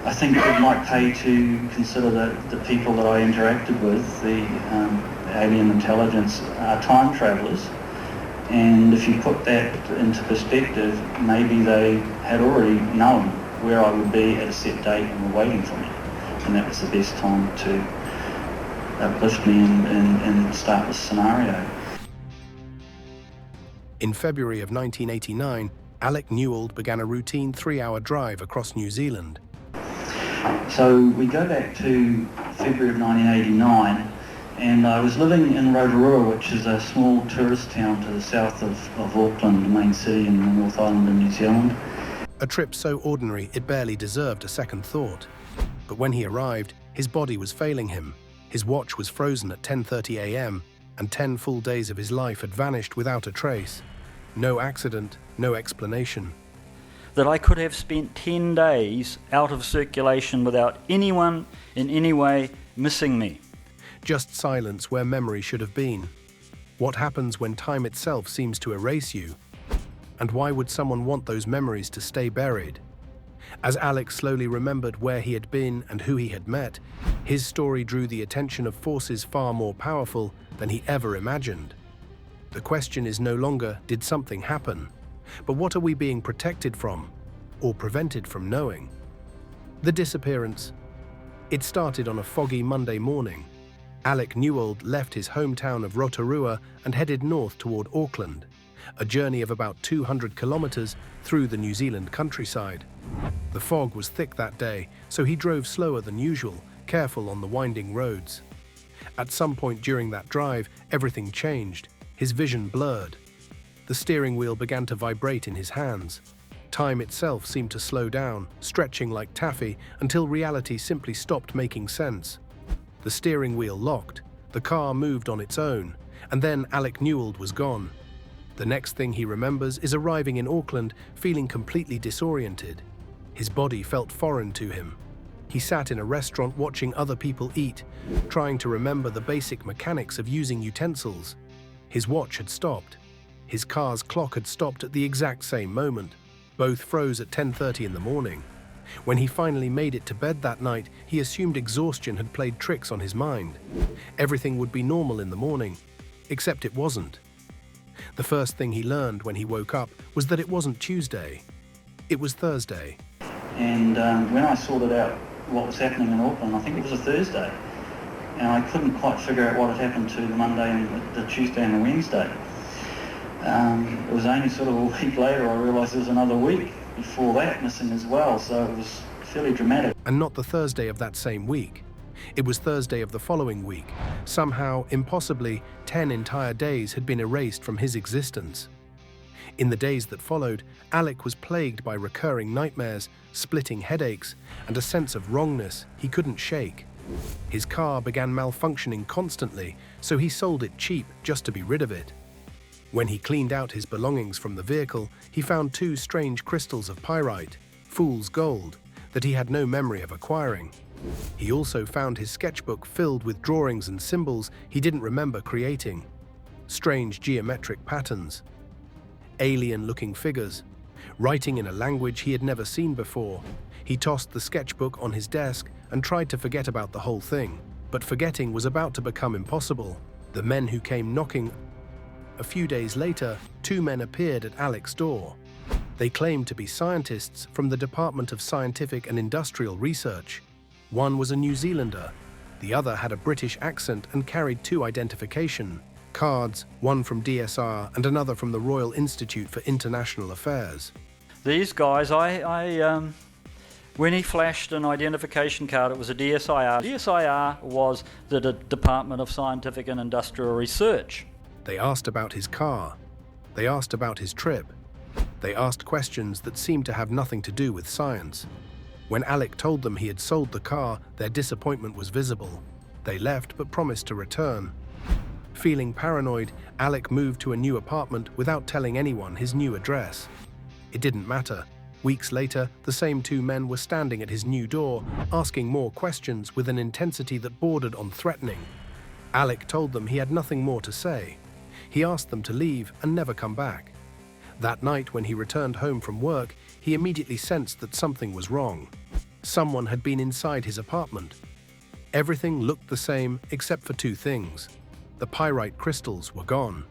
I think it might pay to consider that the people that I interacted with, the alien intelligence, are time travellers. And if you put that into perspective, maybe they had already known where I would be at a set date and were waiting for me. And that was the best time to uplift me and start this scenario. In February of 1989, Alec Newald began a routine 3-hour drive across New Zealand. So we go back to February of 1989, and I was living in Rotorua, which is a small tourist town to the south of Auckland, the main city in the North Island of New Zealand. A trip so ordinary it barely deserved a second thought. But when he arrived, his body was failing him. His watch was frozen at 10:30 a.m., and 10 full days of his life had vanished without a trace. No accident, no explanation. That I could have spent 10 days out of circulation without anyone in any way missing me. Just silence where memory should have been. What happens when time itself seems to erase you? And why would someone want those memories to stay buried? As Alec slowly remembered where he had been and who he had met, his story drew the attention of forces far more powerful than he ever imagined. The question is no longer, did something happen? But what are we being protected from, or prevented from knowing? The disappearance. It started on a foggy Monday morning. Alec Newald left his hometown of Rotorua and headed north toward Auckland, a journey of about 200 kilometers through the New Zealand countryside. The fog was thick that day, so he drove slower than usual, careful on the winding roads. At some point during that drive, everything changed. His vision blurred. The steering wheel began to vibrate in his hands. Time itself seemed to slow down, stretching like taffy until reality simply stopped making sense. The steering wheel locked, the car moved on its own, and then Alec Newald was gone. The next thing he remembers is arriving in Auckland feeling completely disoriented. His body felt foreign to him. He sat in a restaurant watching other people eat, trying to remember the basic mechanics of using utensils. His watch had stopped. His car's clock had stopped at the exact same moment. Both froze at 10:30 in the morning. When he finally made it to bed that night, he assumed exhaustion had played tricks on his mind. Everything would be normal in the morning, except it wasn't. The first thing he learned when he woke up was that it wasn't Tuesday. It was Thursday. And when I sorted out what was happening in Auckland, I think it was a Thursday, and I couldn't quite figure out what had happened to the Monday and the Tuesday and the Wednesday. It was only sort of a week later I realised there was another week before that missing as well, so it was fairly dramatic. And not the Thursday of that same week. It was Thursday of the following week. Somehow, impossibly, 10 entire days had been erased from his existence. In the days that followed, Alec was plagued by recurring nightmares, splitting headaches, and a sense of wrongness he couldn't shake. His car began malfunctioning constantly, so he sold it cheap just to be rid of it. When he cleaned out his belongings from the vehicle, he found 2 strange crystals of pyrite, fool's gold, that he had no memory of acquiring. He also found his sketchbook filled with drawings and symbols he didn't remember creating. Strange geometric patterns. Alien-looking figures. Writing in a language he had never seen before. He tossed the sketchbook on his desk and tried to forget about the whole thing. But forgetting was about to become impossible. The men who came knocking. A few days later, 2 men appeared at Alec's door. They claimed to be scientists from the Department of Scientific and Industrial Research. One was a New Zealander. The other had a British accent and carried 2 identification cards, one from DSR and another from the Royal Institute for International Affairs. These guys, when he flashed an identification card, it was a DSIR. DSIR was the Department of Scientific and Industrial Research. They asked about his car. They asked about his trip. They asked questions that seemed to have nothing to do with science. When Alec told them he had sold the car, their disappointment was visible. They left but promised to return. Feeling paranoid, Alec moved to a new apartment without telling anyone his new address. It didn't matter. Weeks later, the same 2 men were standing at his new door, asking more questions with an intensity that bordered on threatening. Alec told them he had nothing more to say. He asked them to leave and never come back. That night, when he returned home from work, he immediately sensed that something was wrong. Someone had been inside his apartment. Everything looked the same except for two things. The pyrite crystals were gone,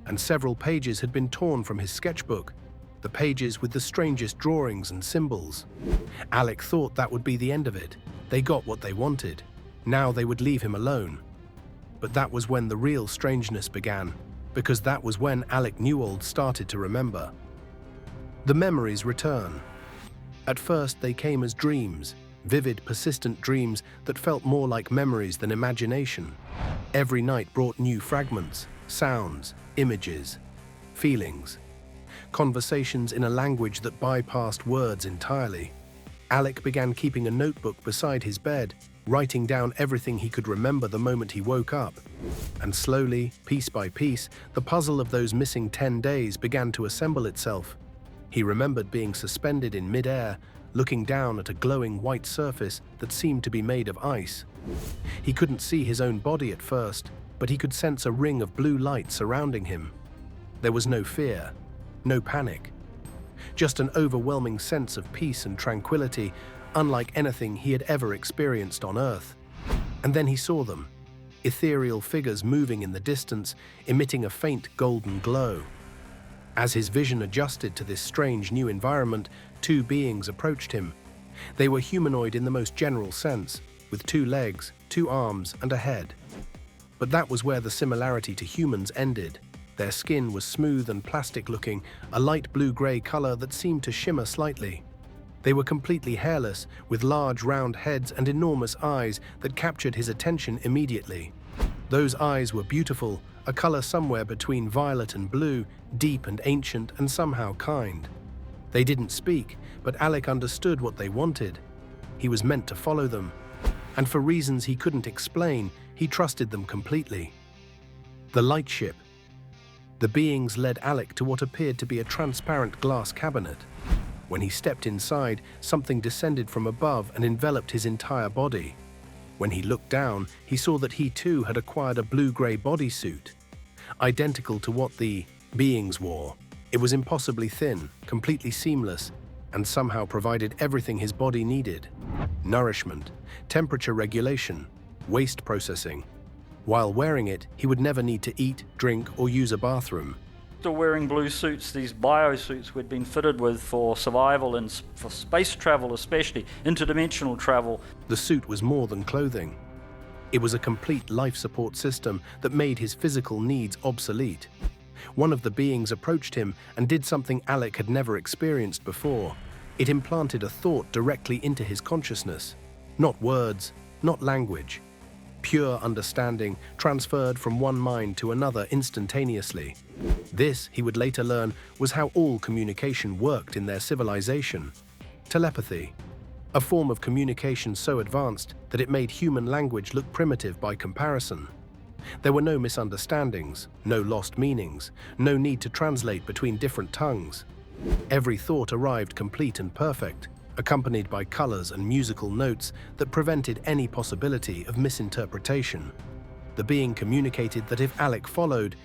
and several pages had been torn from his sketchbook, the pages with the strangest drawings and symbols. Alec thought that would be the end of it. They got what they wanted. Now they would leave him alone. But that was when the real strangeness began, because that was when Alec Newald started to remember. The memories return. At first they came as dreams, vivid, persistent dreams that felt more like memories than imagination. Every night brought new fragments, sounds, images, feelings. Conversations in a language that bypassed words entirely. Alec began keeping a notebook beside his bed, writing down everything he could remember the moment he woke up. And slowly, piece by piece, the puzzle of those missing 10 days began to assemble itself. He remembered being suspended in mid-air, looking down at a glowing white surface that seemed to be made of ice. He couldn't see his own body at first, but he could sense a ring of blue light surrounding him. There was no fear, no panic, just an overwhelming sense of peace and tranquility, unlike anything he had ever experienced on Earth. And then he saw them, ethereal figures moving in the distance, emitting a faint golden glow. As his vision adjusted to this strange new environment, two beings approached him. They were humanoid in the most general sense, with 2 legs, 2 arms, and a head. But that was where the similarity to humans ended. Their skin was smooth and plastic-looking, a light blue-gray color that seemed to shimmer slightly. They were completely hairless, with large round heads and enormous eyes that captured his attention immediately. Those eyes were beautiful, a color somewhere between violet and blue, deep and ancient and somehow kind. They didn't speak, but Alec understood what they wanted. He was meant to follow them, and for reasons he couldn't explain, he trusted them completely. The light ship. The beings led Alec to what appeared to be a transparent glass cabinet. When he stepped inside, something descended from above and enveloped his entire body. When he looked down, he saw that he too had acquired a blue-gray bodysuit, identical to what the beings wore. It was impossibly thin, completely seamless, and somehow provided everything his body needed: nourishment, temperature regulation, waste processing. While wearing it, he would never need to eat, drink, or use a bathroom. Still wearing blue suits, these biosuits we'd been fitted with for survival and for space travel, especially interdimensional travel. The suit was more than clothing. It was a complete life support system that made his physical needs obsolete. One of the beings approached him and did something Alec had never experienced before. It implanted a thought directly into his consciousness. Not words, not language. Pure understanding transferred from one mind to another instantaneously. This, he would later learn, was how all communication worked in their civilization. Telepathy. A form of communication so advanced that it made human language look primitive by comparison. There were no misunderstandings, no lost meanings, no need to translate between different tongues. Every thought arrived complete and perfect, accompanied by colors and musical notes that prevented any possibility of misinterpretation. The being communicated that if Alec followed,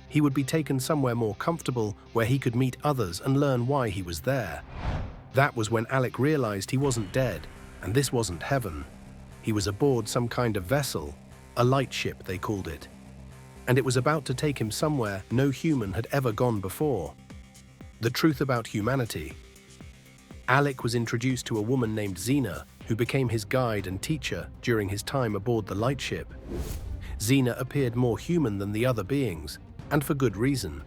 he would be taken somewhere more comfortable where he could meet others and learn why he was there. That was when Alec realized he wasn't dead, and this wasn't heaven. He was aboard some kind of vessel, a light ship they called it, and it was about to take him somewhere no human had ever gone before. The truth about humanity. Alec was introduced to a woman named Xena, who became his guide and teacher during his time aboard the light ship. Xena appeared more human than the other beings, and for good reason.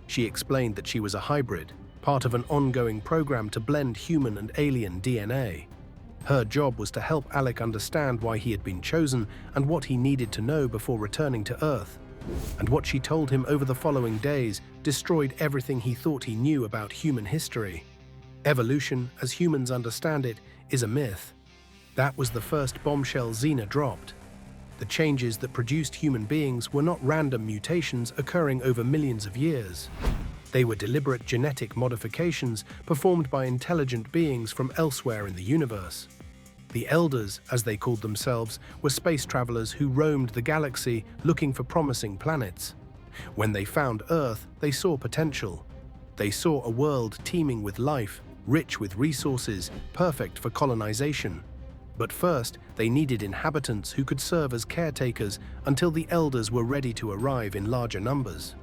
She explained that she was a hybrid, part of an ongoing program to blend human and alien DNA. Her job was to help Alec understand why he had been chosen and what he needed to know before returning to Earth. And what she told him over the following days destroyed everything he thought he knew about human history. Evolution, as humans understand it, is a myth. That was the first bombshell Xena dropped. The changes that produced human beings were not random mutations occurring over millions of years. They were deliberate genetic modifications performed by intelligent beings from elsewhere in the universe. The Elders, as they called themselves, were space travelers who roamed the galaxy looking for promising planets. When they found Earth, they saw potential. They saw a world teeming with life, rich with resources, perfect for colonization. But first, they needed inhabitants who could serve as caretakers until the elders were ready to arrive in larger numbers.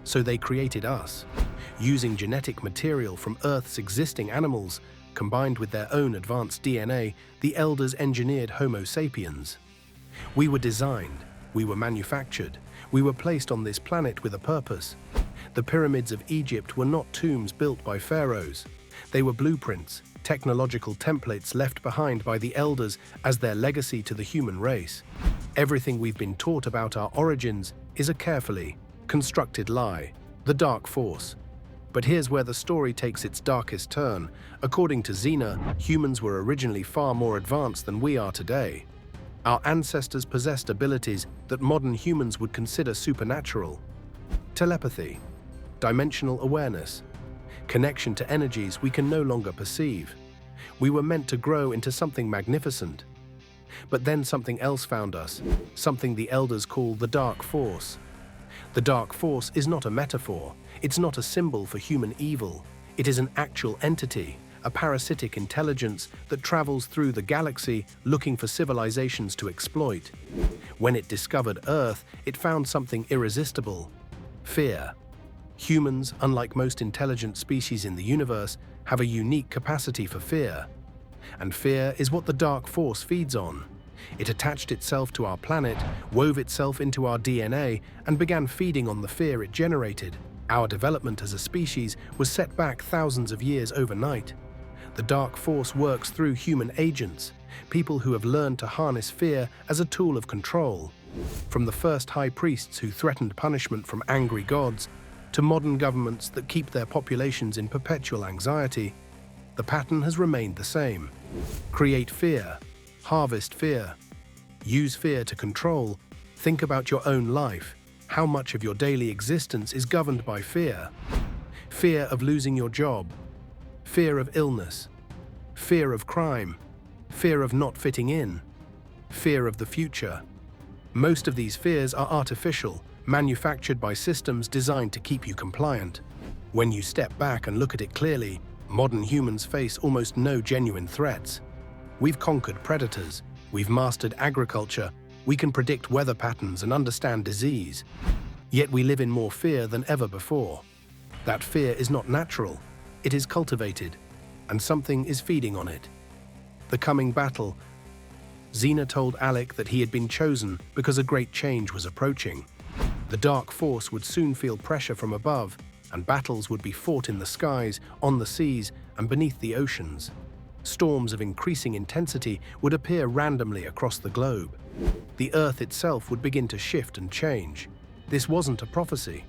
So they created us. Using genetic material from Earth's existing animals, combined with their own advanced DNA, the elders engineered Homo sapiens. We were designed, we were manufactured, we were placed on this planet with a purpose. The pyramids of Egypt were not tombs built by pharaohs. They were blueprints, technological templates left behind by the elders as their legacy to the human race. Everything we've been taught about our origins is a carefully constructed lie, the dark force. But here's where the story takes its darkest turn. According to Xena, humans were originally far more advanced than we are today. Our ancestors possessed abilities that modern humans would consider supernatural. Telepathy, dimensional awareness, connection to energies we can no longer perceive. We were meant to grow into something magnificent. But then something else found us, something the elders call the dark force. The dark force is not a metaphor, it's not a symbol for human evil. It is an actual entity, a parasitic intelligence that travels through the galaxy looking for civilizations to exploit. When it discovered Earth, it found something irresistible: fear. Humans, unlike most intelligent species in the universe, have a unique capacity for fear. And fear is what the dark force feeds on. It attached itself to our planet, wove itself into our DNA, and began feeding on the fear it generated. Our development as a species was set back thousands of years overnight. The dark force works through human agents, people who have learned to harness fear as a tool of control. From the first high priests who threatened punishment from angry gods, to modern governments that keep their populations in perpetual anxiety, the pattern has remained the same. Create fear, harvest fear, use fear to control. Think about your own life. How much of your daily existence is governed by fear? Fear of losing your job, fear of illness, fear of crime, fear of not fitting in, fear of the future. Most of these fears are artificial, manufactured by systems designed to keep you compliant. When you step back and look at it clearly, modern humans face almost no genuine threats. We've conquered predators, we've mastered agriculture, we can predict weather patterns and understand disease. Yet we live in more fear than ever before. That fear is not natural, it is cultivated, and something is feeding on it. The coming battle. Xena told Alec that he had been chosen because a great change was approaching. The dark force would soon feel pressure from above, and battles would be fought in the skies, on the seas, and beneath the oceans. Storms of increasing intensity would appear randomly across the globe. The Earth itself would begin to shift and change. This wasn't a prophecy.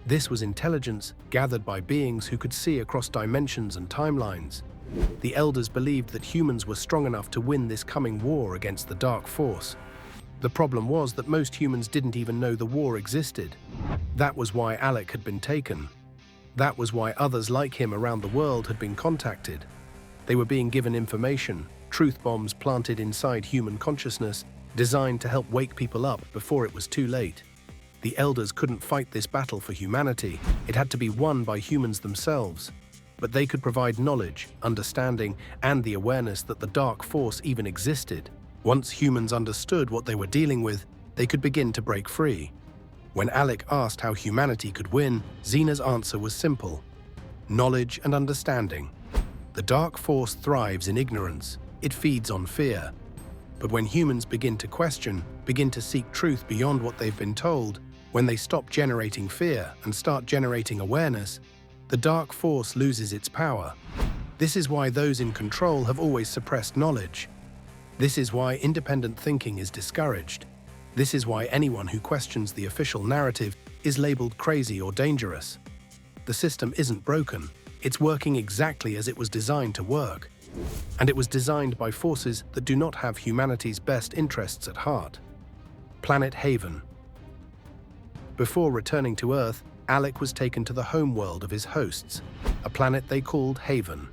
This was intelligence gathered by beings who could see across dimensions and timelines. The elders believed that humans were strong enough to win this coming war against the dark force. The problem was that most humans didn't even know the war existed. That was why Alec had been taken. That was why others like him around the world had been contacted. They were being given information, truth bombs planted inside human consciousness, designed to help wake people up before it was too late. The elders couldn't fight this battle for humanity. It had to be won by humans themselves. But they could provide knowledge, understanding, and the awareness that the dark force even existed. Once humans understood what they were dealing with, they could begin to break free. When Alec asked how humanity could win, Xena's answer was simple: knowledge and understanding. The dark force thrives in ignorance. It feeds on fear. But when humans begin to question, begin to seek truth beyond what they've been told, when they stop generating fear and start generating awareness, the dark force loses its power. This is why those in control have always suppressed knowledge. This is why independent thinking is discouraged. This is why anyone who questions the official narrative is labeled crazy or dangerous. The system isn't broken. It's working exactly as it was designed to work. And it was designed by forces that do not have humanity's best interests at heart. Planet Haven. Before returning to Earth, Alec was taken to the homeworld of his hosts, a planet they called Haven.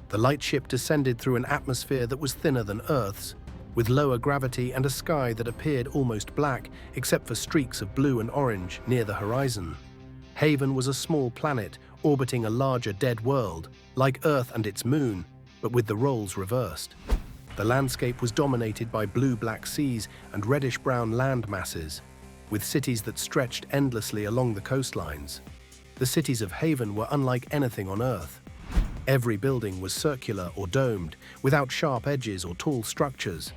The lightship descended through an atmosphere that was thinner than Earth's, with lower gravity and a sky that appeared almost black except for streaks of blue and orange near the horizon. Haven was a small planet orbiting a larger dead world, like Earth and its moon, but with the roles reversed. The landscape was dominated by blue-black seas and reddish-brown land masses, with cities that stretched endlessly along the coastlines. The cities of Haven were unlike anything on Earth. Every building was circular or domed, without sharp edges or tall structures.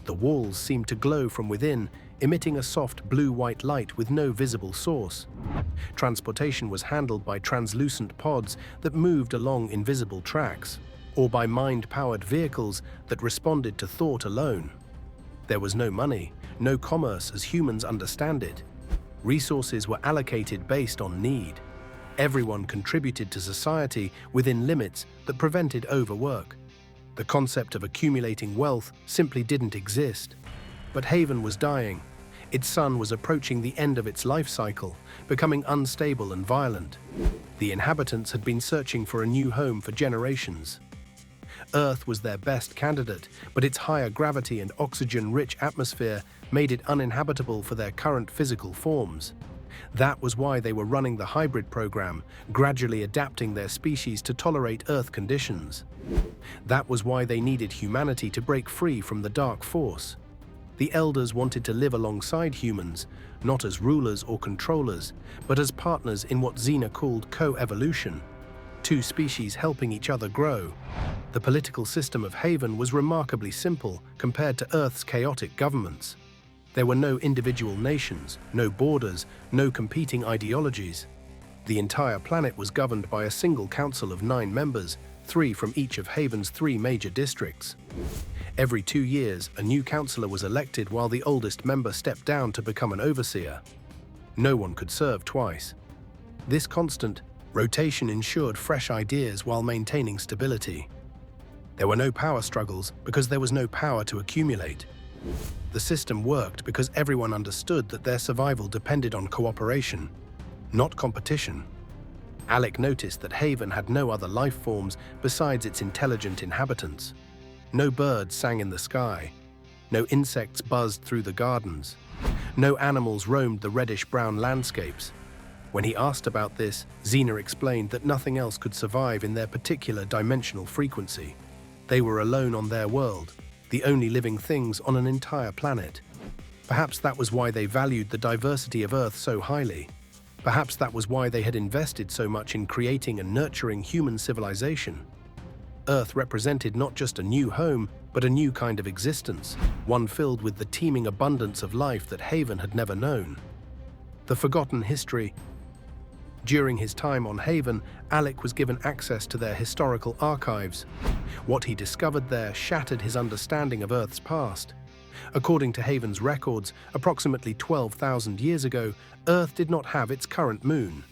The walls seemed to glow from within, emitting a soft blue-white light with no visible source. Transportation was handled by translucent pods that moved along invisible tracks, or by mind-powered vehicles that responded to thought alone. There was no money, no commerce as humans understand it. Resources were allocated based on need. Everyone contributed to society within limits that prevented overwork. The concept of accumulating wealth simply didn't exist. But Haven was dying. Its sun was approaching the end of its life cycle, becoming unstable and violent. The inhabitants had been searching for a new home for generations. Earth was their best candidate, but its higher gravity and oxygen-rich atmosphere made it uninhabitable for their current physical forms. That was why they were running the hybrid program, gradually adapting their species to tolerate Earth conditions. That was why they needed humanity to break free from the dark force. The Elders wanted to live alongside humans, not as rulers or controllers, but as partners in what Xena called co-evolution, two species helping each other grow. The political system of Haven was remarkably simple compared to Earth's chaotic governments. There were no individual nations, no borders, no competing ideologies. The entire planet was governed by a single council of 9 members, 3 from each of Haven's 3 major districts. Every 2 years, a new councillor was elected while the oldest member stepped down to become an overseer. No one could serve twice. This constant rotation ensured fresh ideas while maintaining stability. There were no power struggles because there was no power to accumulate. The system worked because everyone understood that their survival depended on cooperation, not competition. Alec noticed that Haven had no other life forms besides its intelligent inhabitants. No birds sang in the sky. No insects buzzed through the gardens. No animals roamed the reddish-brown landscapes. When he asked about this, Xena explained that nothing else could survive in their particular dimensional frequency. They were alone on their world, the only living things on an entire planet. Perhaps that was why they valued the diversity of Earth so highly. Perhaps that was why they had invested so much in creating and nurturing human civilization. Earth represented not just a new home, but a new kind of existence, one filled with the teeming abundance of life that Haven had never known. The forgotten history. During his time on Haven, Alec was given access to their historical archives. What he discovered there shattered his understanding of Earth's past. According to Haven's records, approximately 12,000 years ago, Earth did not have its current moon.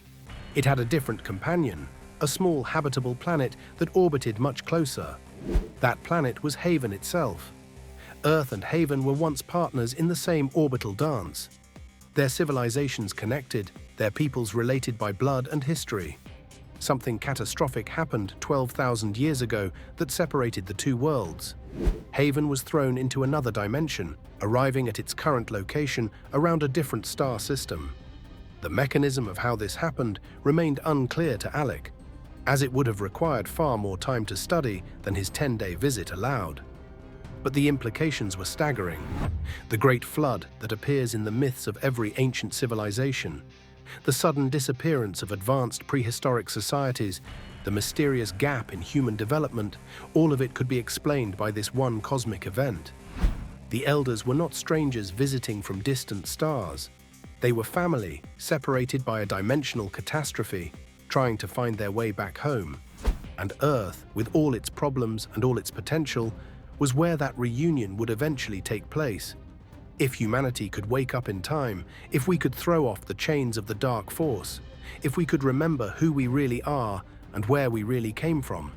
It had a different companion, a small habitable planet that orbited much closer. That planet was Haven itself. Earth and Haven were once partners in the same orbital dance. Their civilizations connected, their peoples related by blood and history. Something catastrophic happened 12,000 years ago that separated the two worlds. Haven was thrown into another dimension, arriving at its current location around a different star system. The mechanism of how this happened remained unclear to Alec, as it would have required far more time to study than his 10-day visit allowed. But the implications were staggering. The Great Flood that appears in the myths of every ancient civilization, the sudden disappearance of advanced prehistoric societies, the mysterious gap in human development, all of it could be explained by this one cosmic event. The Elders were not strangers visiting from distant stars. They were family, separated by a dimensional catastrophe, trying to find their way back home. And Earth, with all its problems and all its potential, was where that reunion would eventually take place. If humanity could wake up in time, if we could throw off the chains of the dark force, if we could remember who we really are and where we really came from.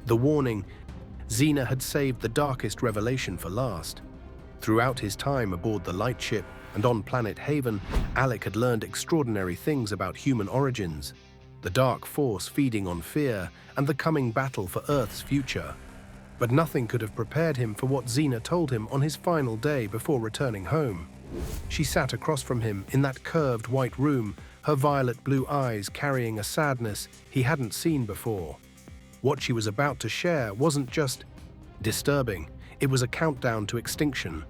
The warning, Xena had saved the darkest revelation for last. Throughout his time aboard the lightship and on planet Haven, Alec had learned extraordinary things about human origins, the dark force feeding on fear, and the coming battle for Earth's future. But nothing could have prepared him for what Xena told him on his final day before returning home. She sat across from him in that curved white room, her violet blue eyes carrying a sadness he hadn't seen before. What she was about to share wasn't just disturbing, it was a countdown to extinction.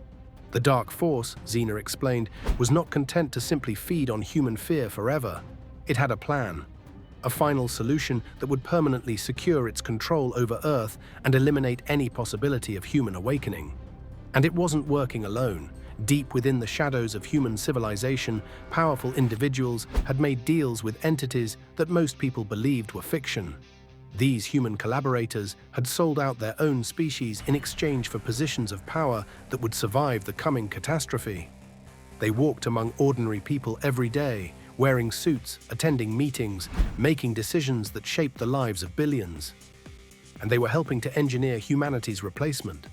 The Dark Force, Xena explained, was not content to simply feed on human fear forever. It had a plan, a final solution that would permanently secure its control over Earth and eliminate any possibility of human awakening. And it wasn't working alone. Deep within the shadows of human civilization, powerful individuals had made deals with entities that most people believed were fiction. These human collaborators had sold out their own species in exchange for positions of power that would survive the coming catastrophe. They walked among ordinary people every day, wearing suits, attending meetings, making decisions that shaped the lives of billions. And they were helping to engineer humanity's replacement.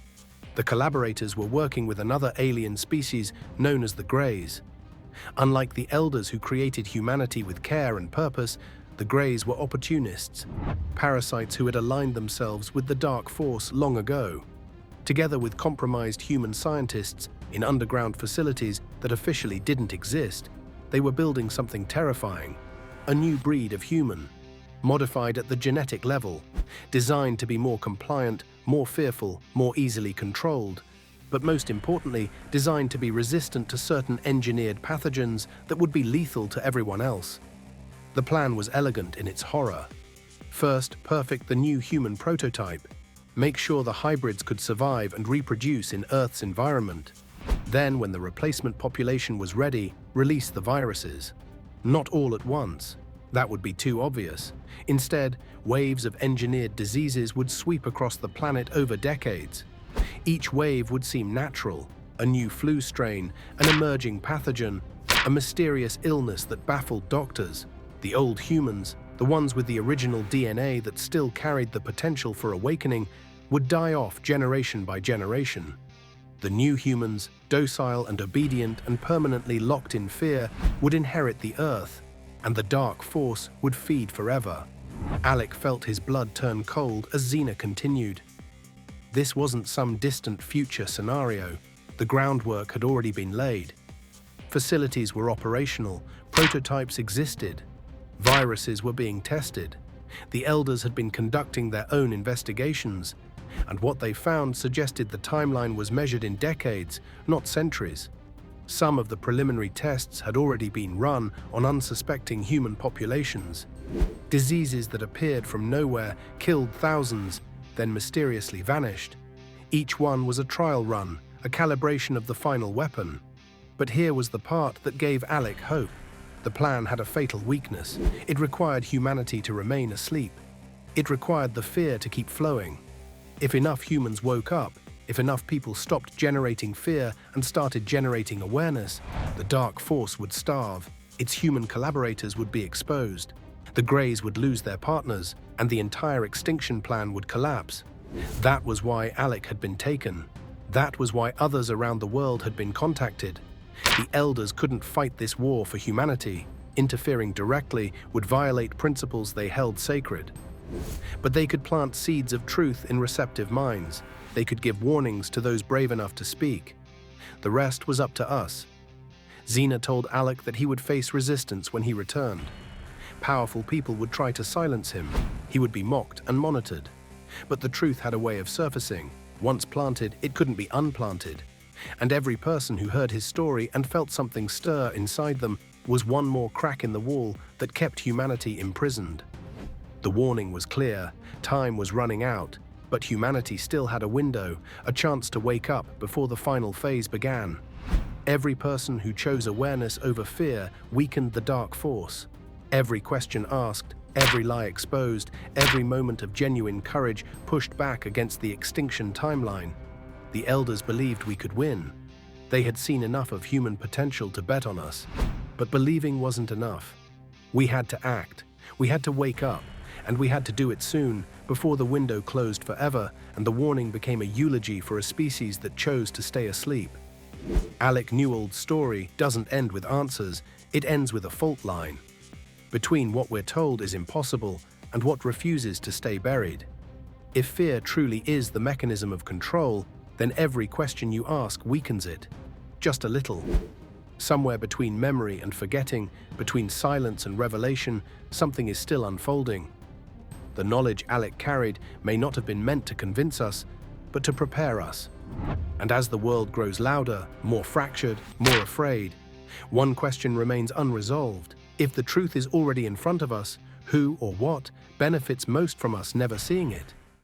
The collaborators were working with another alien species known as the Greys. Unlike the Elders who created humanity with care and purpose, the Greys were opportunists, parasites who had aligned themselves with the Dark Force long ago. Together with compromised human scientists in underground facilities that officially didn't exist, they were building something terrifying, a new breed of human, modified at the genetic level, designed to be more compliant, more fearful, more easily controlled, but most importantly, designed to be resistant to certain engineered pathogens that would be lethal to everyone else. The plan was elegant in its horror. First, perfect the new human prototype. Make sure the hybrids could survive and reproduce in Earth's environment. Then, when the replacement population was ready, release the viruses. Not all at once. That would be too obvious. Instead, waves of engineered diseases would sweep across the planet over decades. Each wave would seem natural, a new flu strain, an emerging pathogen, a mysterious illness that baffled doctors. The old humans, the ones with the original DNA that still carried the potential for awakening, would die off generation by generation. The new humans, docile and obedient and permanently locked in fear, would inherit the Earth, and the Dark Force would feed forever. Alec felt his blood turn cold as Xena continued. This wasn't some distant future scenario. The groundwork had already been laid. Facilities were operational, prototypes existed. Viruses were being tested. The Elders had been conducting their own investigations, and what they found suggested the timeline was measured in decades, not centuries. Some of the preliminary tests had already been run on unsuspecting human populations. Diseases that appeared from nowhere killed thousands, then mysteriously vanished. Each one was a trial run, a calibration of the final weapon. But here was the part that gave Alec hope. The plan had a fatal weakness. It required humanity to remain asleep. It required the fear to keep flowing. If enough humans woke up, if enough people stopped generating fear and started generating awareness, the Dark Force would starve. Its human collaborators would be exposed. The Greys would lose their partners, and the entire extinction plan would collapse. That was why Alec had been taken. That was why others around the world had been contacted. The Elders couldn't fight this war for humanity. Interfering directly would violate principles they held sacred. But they could plant seeds of truth in receptive minds. They could give warnings to those brave enough to speak. The rest was up to us. Xena told Alec that he would face resistance when he returned. Powerful people would try to silence him. He would be mocked and monitored. But the truth had a way of surfacing. Once planted, it couldn't be unplanted. And every person who heard his story and felt something stir inside them was one more crack in the wall that kept humanity imprisoned. The warning was clear. Time was running out. But humanity still had a window, a chance to wake up before the final phase began. Every person who chose awareness over fear weakened the Dark Force. Every question asked, every lie exposed, every moment of genuine courage pushed back against the extinction timeline. The Elders believed we could win. They had seen enough of human potential to bet on us. But believing wasn't enough. We had to act. We had to wake up. And we had to do it soon, before the window closed forever and the warning became a eulogy for a species that chose to stay asleep. Alec Newald's story doesn't end with answers, it ends with a fault line. Between what we're told is impossible and what refuses to stay buried. If fear truly is the mechanism of control, then every question you ask weakens it. Just a little. Somewhere between memory and forgetting, between silence and revelation, something is still unfolding. The knowledge Alec carried may not have been meant to convince us, but to prepare us. And as the world grows louder, more fractured, more afraid, one question remains unresolved. If the truth is already in front of us, who or what benefits most from us never seeing it?